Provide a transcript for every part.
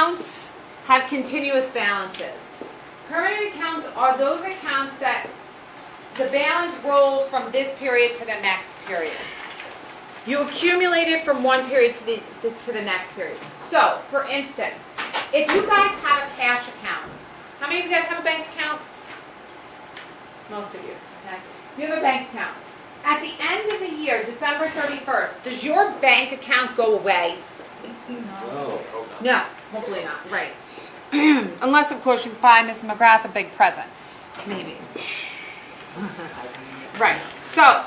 accounts have continuous balances. Permanent accounts are those accounts that the balance rolls from this period to the next period. You accumulate it from one period to the next period. So, for instance, if you guys have a cash account, how many of you guys have a bank account? Most of you, okay? You have a bank account. At the end of the year, December 31st, does your bank account go away? No. No, hopefully not, right. Unless, of course, you buy Ms. McGrath a big present. Maybe. Right. So,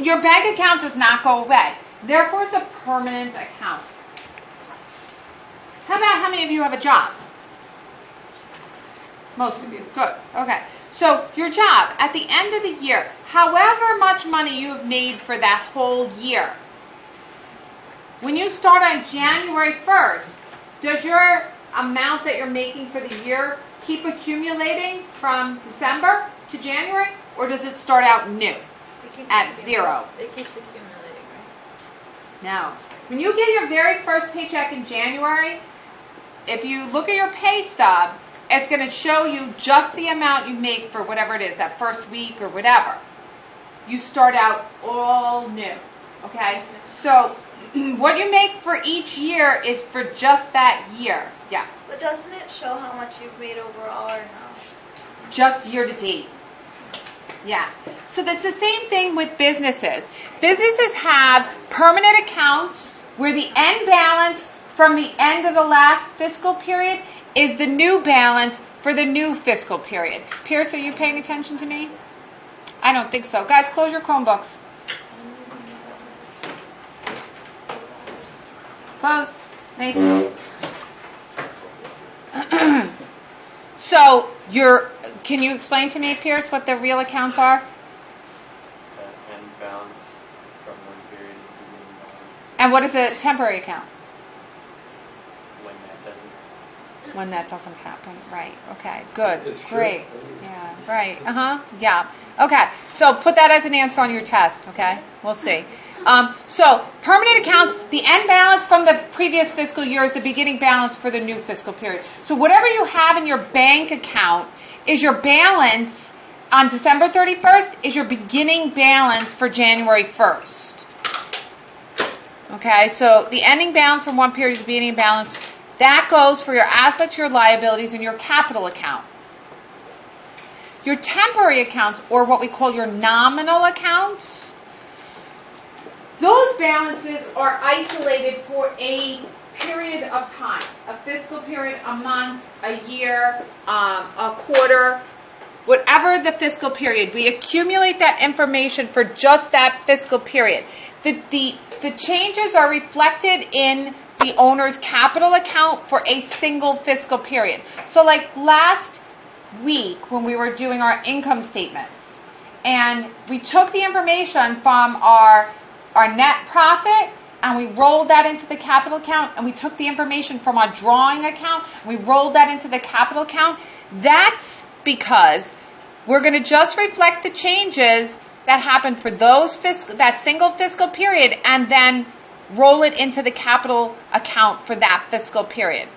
your bank account does not go away. Therefore, it's a permanent account. How about how many of you have a job? Most of you. Good. Okay. So, your job, at the end of the year, however much money you have made for that whole year, when you start on January 1st, does your amount that you're making for the year keep accumulating from December to January, or does it start out new at zero? It keeps accumulating, right? Now, when you get your very first paycheck in January, if you look at your pay stub, it's going to show you just the amount you make for whatever it is, that first week or whatever. You start out all new, okay? So, what you make for each year is for just that year. Yeah. But doesn't it show how much you've made overall or no? Just year to date. Yeah. So that's the same thing with businesses. Businesses have permanent accounts where the end balance from the end of the last fiscal period is the new balance for the new fiscal period. Pierce, are you paying attention to me? I don't think so. Guys, close your Chromebooks. Close. Mason. So, can you explain to me, Pierce, what the real accounts are? End balance from one period to the new balance. And what is a temporary account? When that doesn't happen. When that doesn't happen. Right. Okay. Good. It's Great. true. Yeah. Right. Yeah. Okay. So put that as an answer on your test. Okay. We'll see. So permanent accounts, the end balance from the previous fiscal year is the beginning balance for the new fiscal period. So whatever you have in your bank account is your balance on December 31st is your beginning balance for January 1st. Okay. So the ending balance from one period is the beginning balance. That goes for your assets, your liabilities, and your capital account. Your temporary accounts, or what we call your nominal accounts, those balances are isolated for a period of time, a fiscal period, a month, a year, a quarter, whatever the fiscal period. We accumulate that information for just that fiscal period. The changes are reflected in the owner's capital account for a single fiscal period. So like last week when we were doing our income statements, and we took the information from our net profit and we rolled that into the capital account, and we took the information from our drawing account and we rolled that into the capital account. That's because we're going to just reflect the changes that happened for that single fiscal period and then roll it into the capital account for that fiscal period.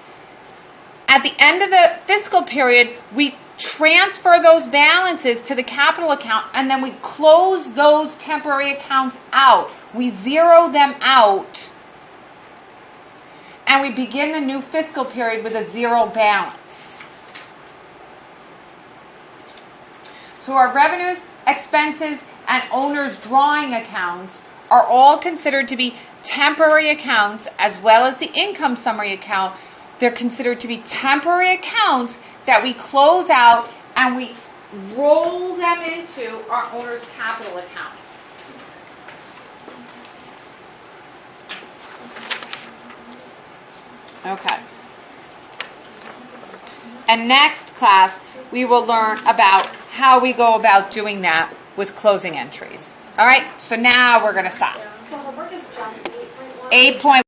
At the end of the fiscal period, we transfer those balances to the capital account, and then we close those temporary accounts out. We zero them out, and we begin the new fiscal period with a zero balance. So our revenues, expenses, and owner's drawing accounts are all considered to be temporary accounts, as well as the income summary account. They're considered to be temporary accounts that we close out and we roll them into our owner's capital account. Okay. And next class, we will learn about how we go about doing that with closing entries. All right, so now we're going to stop. So homework is just 8.1. 8.1.